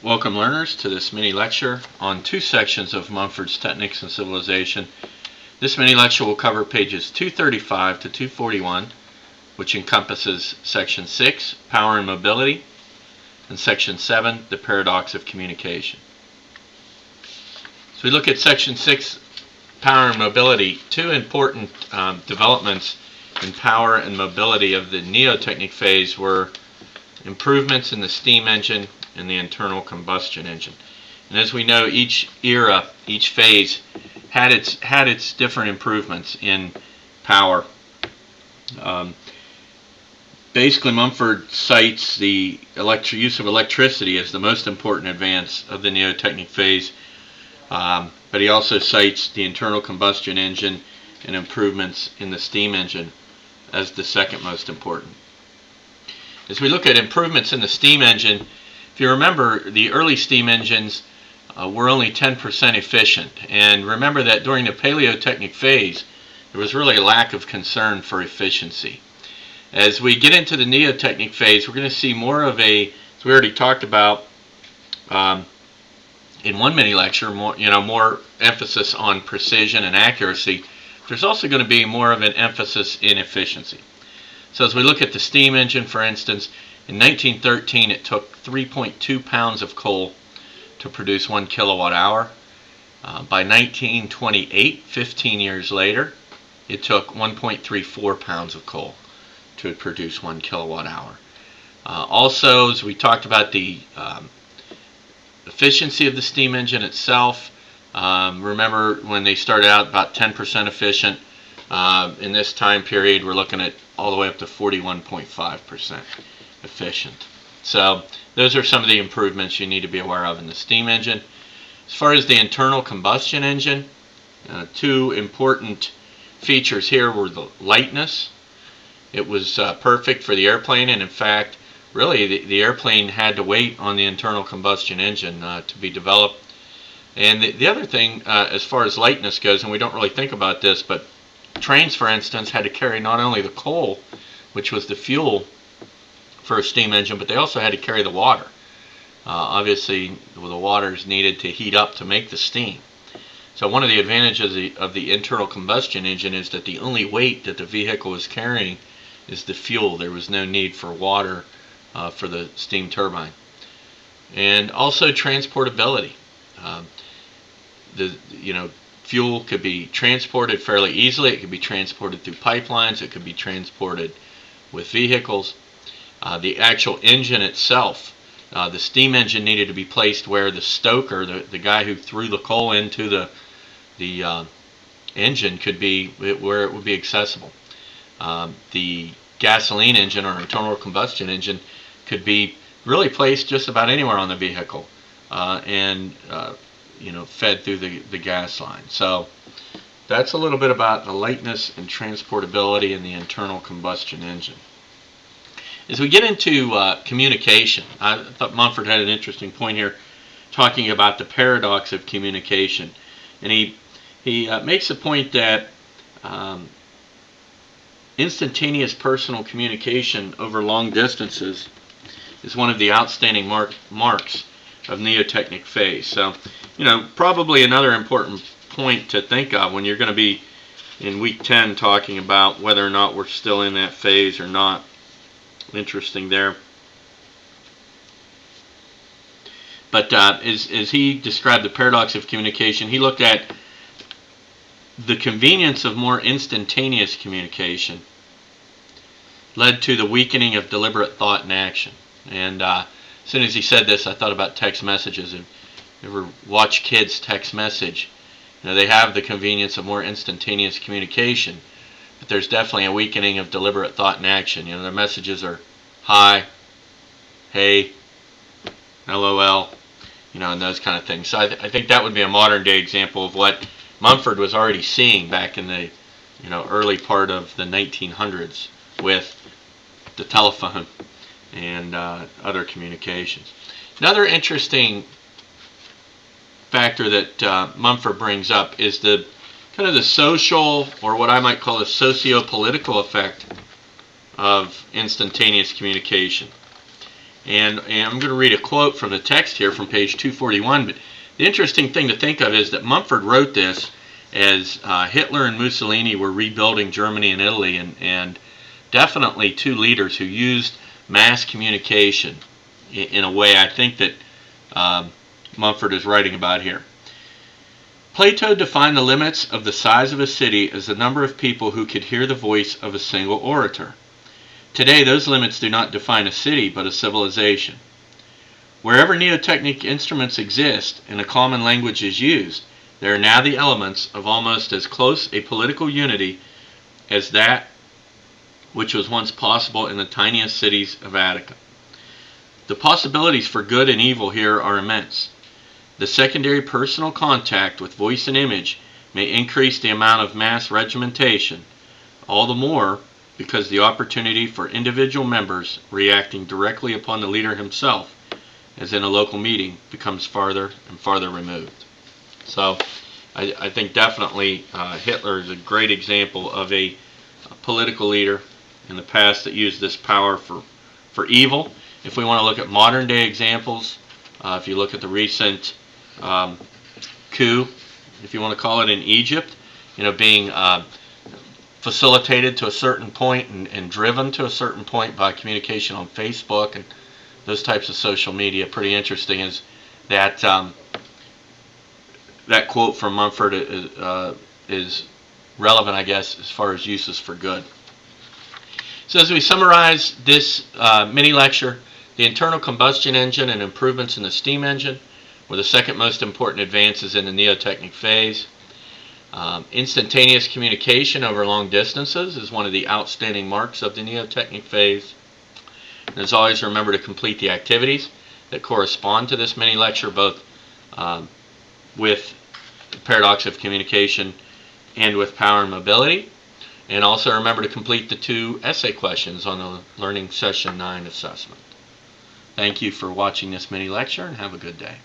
Welcome learners to this mini lecture on two sections of Mumford's Techniques and Civilization. This mini lecture will cover pages 235 to 241, which encompasses section 6, Power and Mobility, and section 7, the Paradox of Communication. So we look at section 6, Power and Mobility. Two important developments in power and mobility of the Neo-Technique phase were improvements in the steam engine and the internal combustion engine. And as we know, each era, each phase had its different improvements in power. Basically, Mumford cites the use of electricity as the most important advance of the Neo-Technique phase, but he also cites the internal combustion engine and improvements in the steam engine as the second most important. As we look at improvements in the steam engine, if you remember, the early steam engines were only 10% efficient. And remember that during the Paleotechnic phase, there was really a lack of concern for efficiency. As we get into the Neotechnic phase, we're going to see more of a, as we already talked about in one mini lecture, more emphasis on precision and accuracy. There's also going to be more of an emphasis in efficiency. So as we look at the steam engine, for instance, in 1913 it took 3.2 pounds of coal to produce 1 kilowatt hour. By 1928, 15 years later, it took 1.34 pounds of coal to produce 1 kilowatt hour. Also, as we talked about the efficiency of the steam engine itself, remember when they started out about 10% efficient. In this time period, we're looking at all the way up to 41.5% efficient. So those are some of the improvements you need to be aware of in the steam engine. As far as the internal combustion engine, two important features here were the lightness. It was perfect for the airplane, and in fact, really the airplane had to wait on the internal combustion engine to be developed. And the other thing, as far as lightness goes, and we don't really think about this, but trains, for instance, had to carry not only the coal, which was the fuel for a steam engine, but they also had to carry the water. Obviously, the water is needed to heat up to make the steam. So one of the advantages of the internal combustion engine is that the only weight that the vehicle is carrying is the fuel. There was no need for water for the steam turbine. And also transportability. Fuel could be transported fairly easily. It could be transported through pipelines. It could be transported with vehicles. The actual engine itself, the steam engine needed to be placed where the stoker, the guy who threw the coal into the engine, could be where it would be accessible. The gasoline engine or internal combustion engine could be really placed just about anywhere on the vehicle and fed through the gas line. So that's a little bit about the lightness and transportability in the internal combustion engine. As we get into communication, I thought Mumford had an interesting point here talking about the paradox of communication. And he makes the point that instantaneous personal communication over long distances is one of the outstanding marks of Neotechnic phase. So, probably another important point to think of when you're going to be in week 10 talking about whether or not we're still in that phase or not. Interesting there. But as he described the paradox of communication, he looked at the convenience of more instantaneous communication led to the weakening of deliberate thought and action. And as soon as he said this, I thought about text messages. If you ever watch kids text message, they have the convenience of more instantaneous communication, but there's definitely a weakening of deliberate thought and action. Their messages are hi, hey, LOL, and those kind of things. So I think that would be a modern day example of what Mumford was already seeing back in the early part of the 1900s with the telephone and other communications. Another interesting factor that Mumford brings up is the kind of the social, or what I might call the socio-political effect of instantaneous communication. And I'm going to read a quote from the text here from page 241. But the interesting thing to think of is that Mumford wrote this as Hitler and Mussolini were rebuilding Germany and Italy, and definitely two leaders who used mass communication in a way I think that Mumford is writing about here. Plato defined the limits of the size of a city as the number of people who could hear the voice of a single orator. Today, those limits do not define a city, but a civilization. Wherever neotechnic instruments exist and a common language is used, there are now the elements of almost as close a political unity as that which was once possible in the tiniest cities of Attica. The possibilities for good and evil here are immense. The secondary personal contact with voice and image may increase the amount of mass regimentation, all the more because the opportunity for individual members reacting directly upon the leader himself, as in a local meeting, becomes farther and farther removed. So I think definitely Hitler is a great example of a political leader in the past that used this power for evil. If we want to look at modern day examples, if you look at the recent coup, if you want to call it, in Egypt, being facilitated to a certain point and driven to a certain point by communication on Facebook and those types of social media. Pretty interesting is that that quote from Mumford is relevant, I guess, as far as uses for good. So as we summarize this mini lecture, the internal combustion engine and improvements in the steam engine were the second most important advances in the neotechnic phase. Instantaneous communication over long distances is one of the outstanding marks of the neotechnic phase. And as always, remember to complete the activities that correspond to this mini lecture, both with the paradox of communication and with power and mobility. And also remember to complete the 2 essay questions on the Learning Session 9 assessment. Thank you for watching this mini lecture, and have a good day.